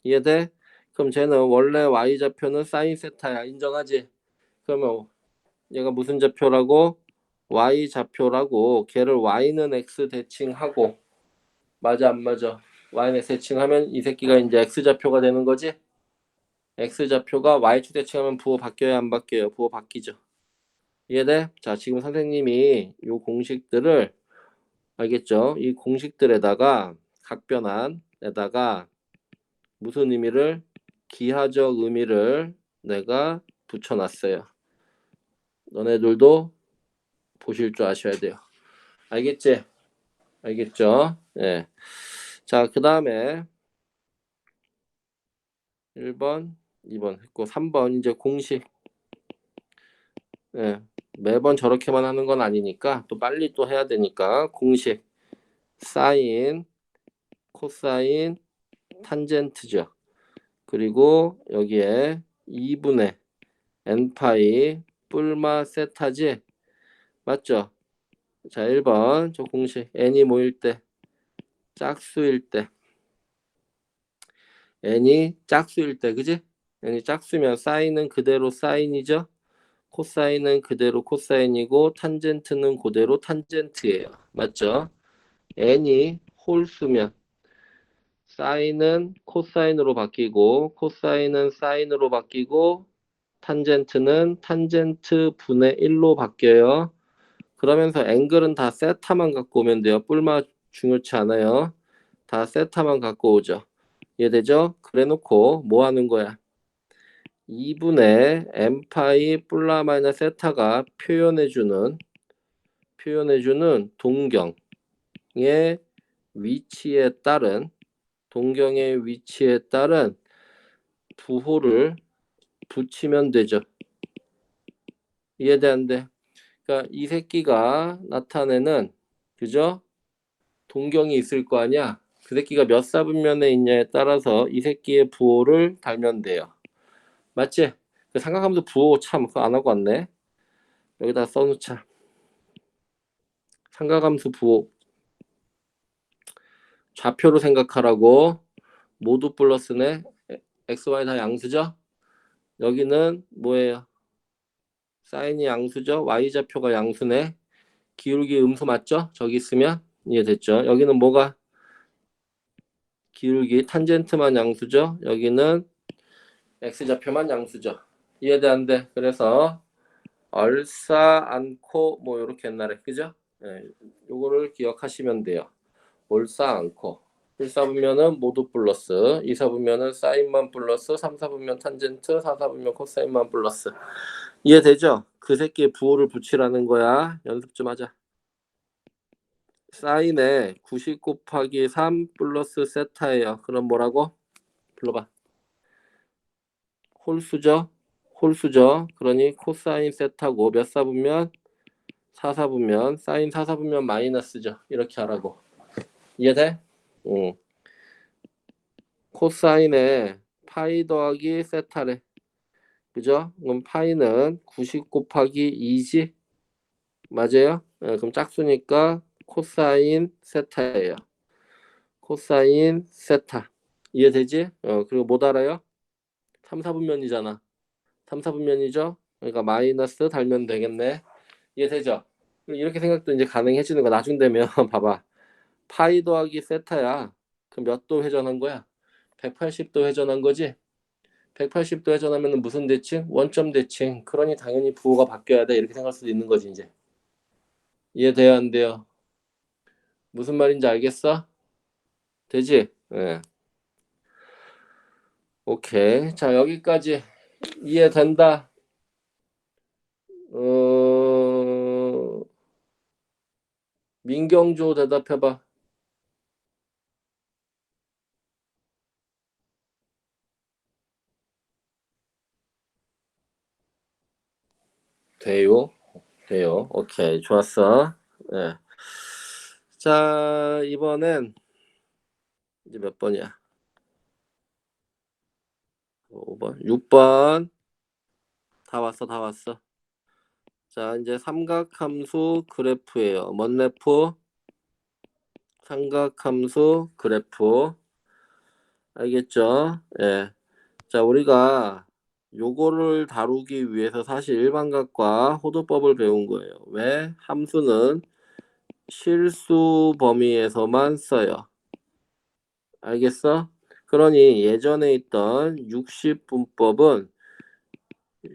이해돼? 그럼 쟤는 원래 y좌표는 사인 세타야. 인정하지? 그러면 얘가 무슨 좌표라고? y좌표라고. 걔를 y는 x 대칭하고. 맞아 안 맞아? y는 x 대칭하면 이 새끼가 이제 x좌표가 되는 거지? x좌표가 y축 대칭하면 부호 바뀌어야 안 바뀌어요? 부호 바뀌죠. 이해돼? 자, 지금 선생님이 요 공식들을 알겠죠? 이 공식들에다가 각변환에다가 무슨 의미를 기하적 의미를 내가 붙여놨어요. 너네들도 보실 줄 아셔야 돼요. 알겠지? 알겠죠? 예. 자, 그 다음에 1번, 2번 했고 3번 이제 공식. 예. 매번 저렇게만 하는 건 아니니까 또 빨리 또 해야 되니까 공식 사인, 코사인, 탄젠트죠. 그리고 여기에 2분의 n파이 뿔마 세타지 맞죠? 자 1번 저 공식 n이 모일 때 짝수일 때 n이 짝수일 때 그지? n이 짝수면 사인은 그대로 사인이죠? 코사인은 그대로 코사인이고 탄젠트는 그대로 탄젠트예요. 맞죠? n이 홀수면 사인은 코사인으로 바뀌고 코사인은 사인으로 바뀌고 탄젠트는 탄젠트 분의 1로 바뀌어요. 그러면서 앵글은 다 세타만 갖고 오면 돼요. 뿔마 중요치 않아요. 다 세타만 갖고 오죠. 이해되죠? 그래 놓고 뭐 하는 거야? 2분의 n파이 뿔라 마이너스 세타가 표현해주는 동경의 위치에 따른 부호를 붙이면 되죠. 이해돼 안 돼? 그러니까 이 새끼가 나타내는 그죠? 동경이 있을 거 아니야. 그 새끼가 몇 사분면에 있냐에 따라서 이 새끼의 부호를 달면 돼요. 맞지? 그 삼각함수 부호 참 그거 안 하고 왔네. 여기다 써놓자. 삼각함수 부호 좌표로 생각하라고. 모두 플러스네. x, y 다 양수죠? 여기는 뭐예요? 사인이 양수죠? y좌표가 양수네. 기울기 음수 맞죠? 저기 있으면 이해됐죠? 여기는 뭐가? 기울기 탄젠트만 양수죠? 여기는 x좌표만 양수죠? 이해돼 안 돼? 그래서 얼싸 않고 뭐 이렇게 옛날에 그죠? 네, 요거를 기억하시면 돼요. 얼싸 않고 1사분면은 모두 플러스 2사분면은 사인만 플러스 3사분면 탄젠트 4사분면 코사인만 플러스 이해되죠? 그 새끼의 부호를 붙이라는 거야. 연습 좀 하자. 사인에 90 곱하기 3 플러스 세타예요. 그럼 뭐라고? 불러봐. 홀수죠? 홀수죠. 그러니 코사인 세타고 몇 사분면? 4사분면 사인 4사분면 마이너스죠. 이렇게 하라고. 이해돼? 응. 코사인에 파이 더하기 세타래. 그죠? 그럼 파이는 90 곱하기 2지? 맞아요? 네, 그럼 짝수니까 코사인 세타예요. 코사인 세타. 이해되지? 그리고 못 알아요? 3, 4분면이잖아. 3, 4분면이죠? 그러니까 마이너스 달면 되겠네. 이해되죠? 이렇게 생각도 이제 가능해지는 거 나중 되면 봐봐. 파이 더하기 세타야. 그럼 몇 도 회전한 거야? 180도 회전한 거지? 180도 회전하면 무슨 대칭? 원점 대칭. 그러니 당연히 부호가 바뀌어야 돼. 이렇게 생각할 수도 있는 거지 이제. 이해돼야 안 돼요? 무슨 말인지 알겠어? 되지? 예. 오케이. 자, 여기까지 이해된다. 민경조 대답해봐. 돼요? 돼요. 오케이. 좋았어. 예. 자, 이번엔 이제 몇 번이야? 5번. 6번. 다 왔어, 다 왔어. 자, 이제 삼각함수 그래프예요. 뭔 래프? 삼각함수 그래프. 알겠죠? 예. 자, 우리가 요거를 다루기 위해서 사실 일반각과 호도법을 배운 거예요. 왜? 함수는 실수 범위에서만 써요. 알겠어? 그러니 예전에 있던 60분법은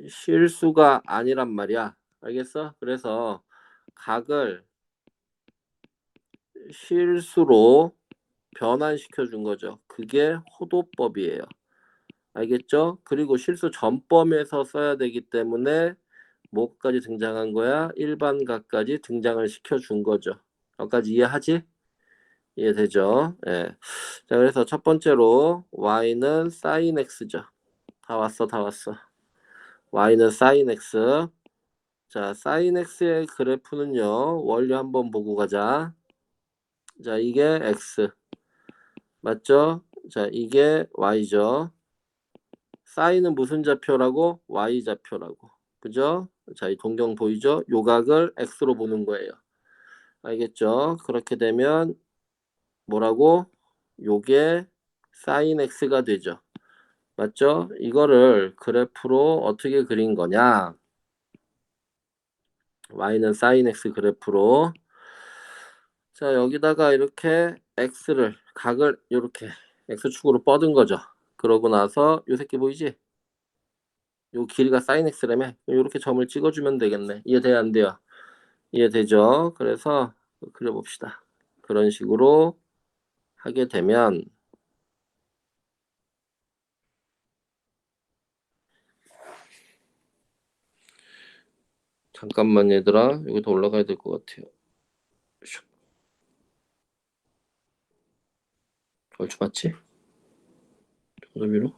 실수가 아니란 말이야. 알겠어? 그래서 각을 실수로 변환시켜 준 거죠. 그게 호도법이에요. 알겠죠? 그리고 실수 전범에서 써야 되기 때문에 뭐까지 등장한 거야? 일반각까지 등장을 시켜준 거죠. 여기까지 이해하지? 이해되죠? 예. 자, 그래서 첫 번째로 y는 sin x죠. 다 왔어, 다 왔어. y는 sin x. 자, sin x의 그래프는요. 원리 한번 보고 가자. 자, 이게 x. 맞죠? 자, 이게 y죠. sin은 무슨 좌표라고? y 좌표라고. 그죠? 자, 이 동경 보이죠? 요각을 x로 보는 거예요. 알겠죠? 그렇게 되면 뭐라고? 요게 sin x가 되죠. 맞죠? 이거를 그래프로 어떻게 그린 거냐? y는 sin x 그래프로. 자, 여기다가 이렇게 x를 각을 이렇게 x축으로 뻗은 거죠. 그러고 나서 요 새끼 보이지? 요 길이가 sin x라며 이렇게 점을 찍어주면 되겠네. 이해돼야 안 돼요? 이해되죠? 그래서 그려봅시다. 그런 식으로 하게 되면 잠깐만 얘들아 여기 더 올라가야 될 것 같아요. 얼추 맞지? 정도 위로?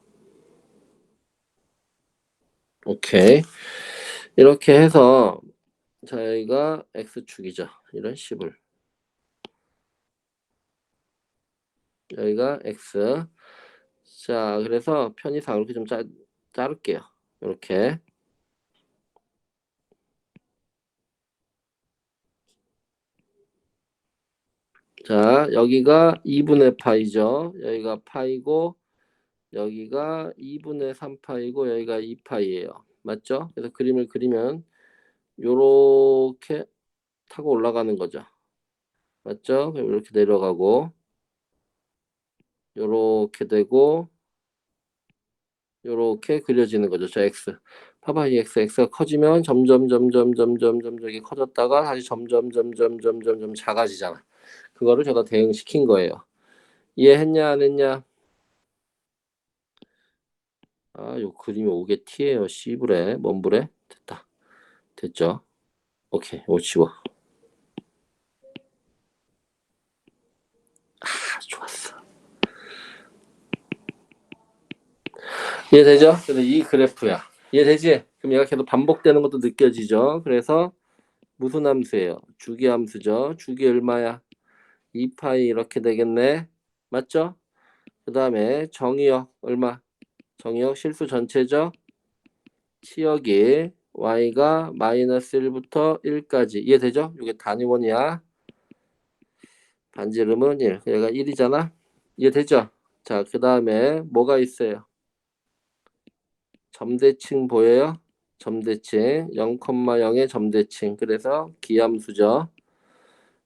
오케이. 이렇게 해서 저희가 x축이죠. 이런 식을 여기가 x. 자, 그래서 편의상 이렇게 좀 자를게요. 이렇게. 자, 여기가 2분의 파이죠. 여기가 파이고 여기가 2분의 3파이고 여기가 2파이예요. 맞죠? 그래서 그림을 그리면 요렇게 타고 올라가는 거죠. 맞죠? 그럼 이렇게 내려가고 요렇게 되고 요렇게 그려지는 거죠. 저 x. 봐봐, 이 x가 커지면 점점 이게 커졌다가 다시 점점 작아지잖아. 그거를 저다 대응시킨 거예요. 이해했냐 안 했냐? 아, 요 그림이 5개 T예요. C불에 뭔 불에? 됐다. 됐죠? 오케이, 오 지워. 아, 좋았어. 이해되죠? 그래서 이 그래프야. 이해되지? 그럼 얘가 계속 반복되는 것도 느껴지죠? 그래서 무슨 함수예요? 주기함수죠. 주기 얼마야? 2파이 이렇게 되겠네. 맞죠? 그 다음에 정의역 얼마? 정의역 실수 전체죠? 치역이 y가 마이너스 1부터 1까지. 이해되죠? 이게 단위원이야. 반지름은 1. 얘가 1이잖아. 이해되죠? 자, 그 다음에 뭐가 있어요? 점대칭 보여요? 점대칭 0,0의 점대칭. 그래서 기함수죠.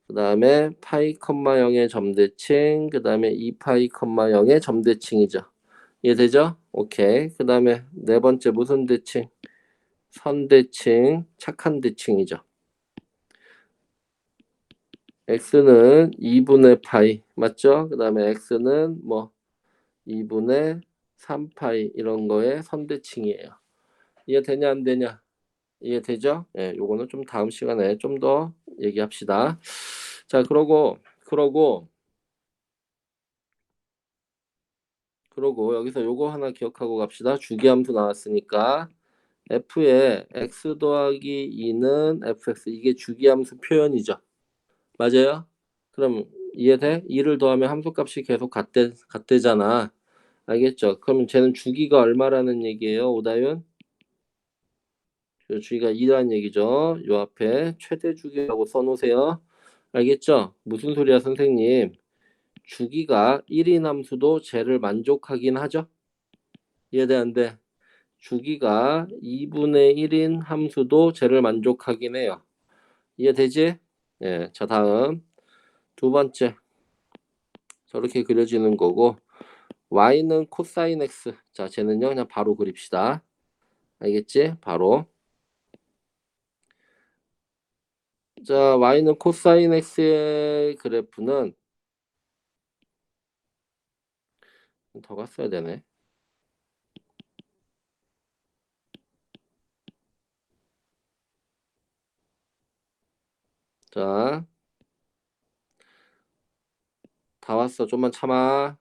그 다음에 파이, 0의 점대칭. 그 다음에 2파이, 0의 점대칭이죠. 이해되죠? 오케이. 그 다음에 네 번째 무슨 대칭? 선대칭, 착한 대칭이죠. x는 2분의 파이 맞죠? 그 다음에 x는 뭐 2분의 3파이 이런 거의 선대칭이에요. 이해되냐 안 되냐? 이해되죠? 예, 요거는 좀 다음 시간에 좀 더 얘기합시다. 자, 그러고 여기서 요거 하나 기억하고 갑시다. 주기함수 나왔으니까 f의 x 더하기 2는 fx 이게 주기함수 표현이죠. 맞아요? 그럼 이해돼? 2를 더하면 함수값이 계속 같대잖아. 알겠죠? 그러면 쟤는 주기가 얼마라는 얘기예요, 오다윤? 주기가 2라는 얘기죠. 요 앞에 최대 주기라고 써놓으세요. 알겠죠? 무슨 소리야, 선생님? 주기가 1인 함수도 쟤를 만족하긴 하죠? 이해돼, 안 돼? 주기가 2분의 1인 함수도 쟤를 만족하긴 해요. 이해되지? 예, 자, 다음. 두 번째. 저렇게 그려지는 거고, y는 코사인 x. 자, 쟤는요, 그냥 바로 그립시다. 알겠지? 바로. 자, y는 코사인 x의 그래프는 더 갔어야 되네. 자, 다 왔어. 좀만 참아.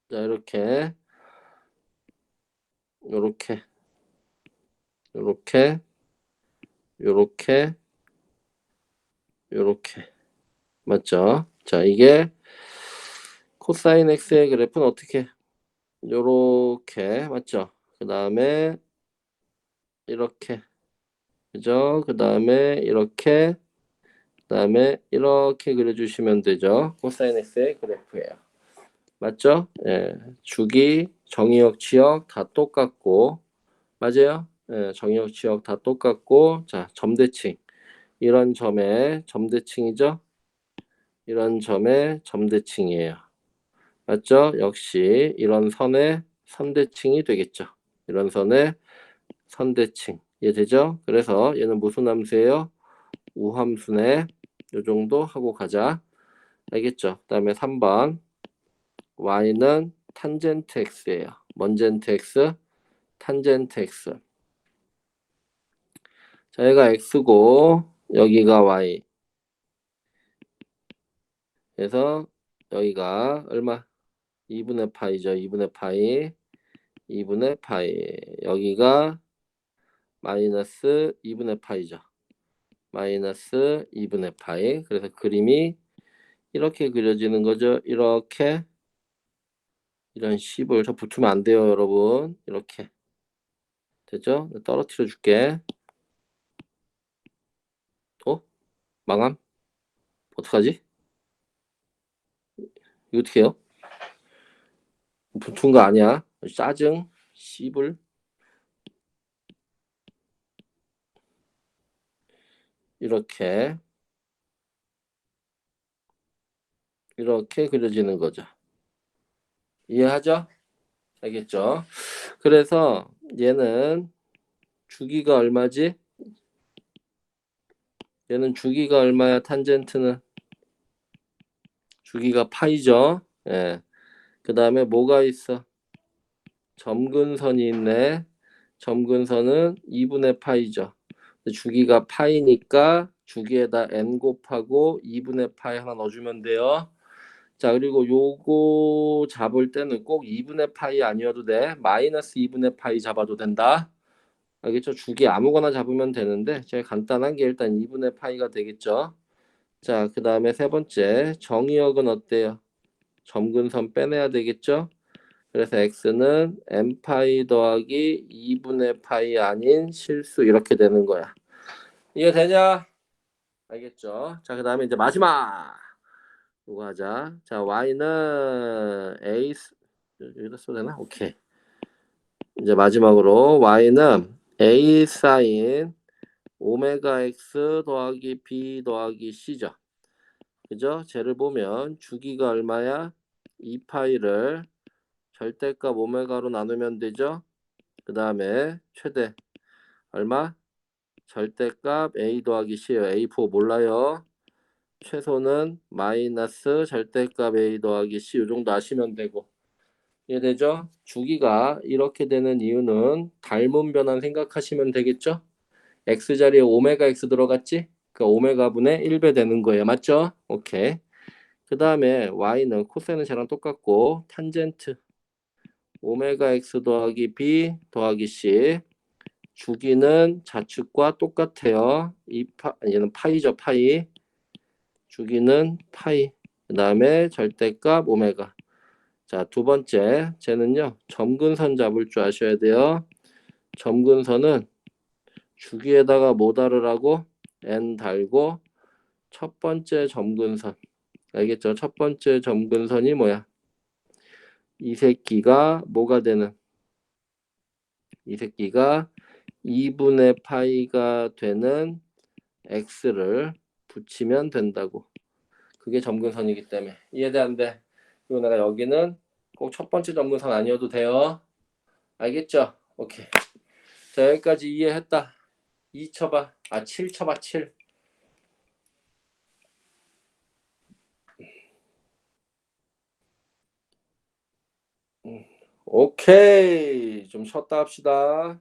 자, 이렇게, 요렇게, 요렇게, 요렇게, 요렇게. 맞죠? 자, 이게 코사인 x의 그래프는 어떻게? 요렇게, 맞죠? 그 다음에 이렇게, 그죠? 그 다음에 이렇게, 그 다음에 이렇게 그려주시면 되죠. 코사인 x의 그래프예요. 맞죠? 예, 주기, 정의역, 치역 다 똑같고, 맞아요? 예, 정의역, 치역 다 똑같고, 자, 점대칭. 이런 점의 점대칭이죠? 이런 점의 점대칭이에요. 맞죠? 역시 이런 선의 선대칭이 되겠죠. 이런 선의 선대칭. 이해되죠? 그래서 얘는 무슨 함수예요? 우함수네. 요 정도 하고 가자. 알겠죠? 그다음에 3번. y는 탄젠트 x예요. 먼젠트 x, 탄젠트 x. 자, 얘가 x고 여기가 y. 그래서 여기가 얼마? 2분의 파이죠. 2분의 파이. 2분의 파이. 여기가 마이너스 2분의 파이죠. 마이너스 2분의 파이. 그래서 그림이 이렇게 그려지는 거죠. 이렇게 이런 식을 저 붙으면 안 돼요, 여러분. 이렇게 되죠? 떨어뜨려 줄게. 어? 망함? 어떡하지? 이거 어떻게 해요? 붙은 거 아니야? 짜증? 씨불? 이렇게 이렇게 그려지는 거죠. 이해하죠? 알겠죠? 그래서 얘는 주기가 얼마지? 얘는 주기가 얼마야? 탄젠트는 주기가 파이죠. 예. 그 다음에 뭐가 있어? 점근선이 있네. 점근선은 2분의 파이죠. 주기가 파이니까 주기에다 n 곱하고 2분의 파이 하나 넣어주면 돼요. 자, 그리고 요거 잡을 때는 꼭 2분의 파이 아니어도 돼. 마이너스 2분의 파이 잡아도 된다. 알겠죠? 주기 아무거나 잡으면 되는데 제일 간단한 게 일단 2분의 파이가 되겠죠. 자, 그 다음에 세 번째 정의역은 어때요? 점근선 빼내야 되겠죠? 그래서 x는 n파이 더하기 2분의 파이 아닌 실수 이렇게 되는 거야. 이해되냐? 알겠죠? 자, 그 다음에 이제 마지막 이거 하자. 자, y는 a 여기다 써도 되나? 오케이. 이제 마지막으로 y는 a 사인 오메가 x 더하기 b 더하기 c죠. 그죠? 쟤를 보면 주기가 얼마야? 2파이를 절대값 오메가로 나누면 되죠. 그 다음에 최대 얼마? 절대값 a 더하기 c예요. a4 몰라요. 최소는 마이너스 절대값 a 더하기 c 이 정도 아시면 되고. 이해되죠? 주기가 이렇게 되는 이유는 닮은 변환 생각하시면 되겠죠? x 자리에 오메가 x 들어갔지? 그 오메가 분의 1배 되는 거예요. 맞죠? 오케이. 그 다음에 y는 코사인은 쟤랑 똑같고 탄젠트 오메가 x 더하기 b 더하기 c 주기는 좌측과 똑같아요. 얘는 파이죠. 파이. 주기는 파이. 그 다음에 절대값 오메가. 자, 두 번째 쟤는요. 점근선 잡을 줄 아셔야 돼요. 점근선은 주기에다가 뭐 달으라고? n 달고 첫 번째 점근선. 알겠죠? 첫 번째 점근선이 뭐야? 이 새끼가 뭐가 되는? 이 새끼가 2분의 파이가 되는 x를 붙이면 된다고. 그게 점근선이기 때문에. 이해돼 안 돼? 그리고 내가 여기는 꼭 첫 번째 점근선 아니어도 돼요. 알겠죠? 오케이. 자, 여기까지 이해했다. 2 쳐봐. 7 쳐봐. 7. 오케이. 좀 쉬었다 합시다.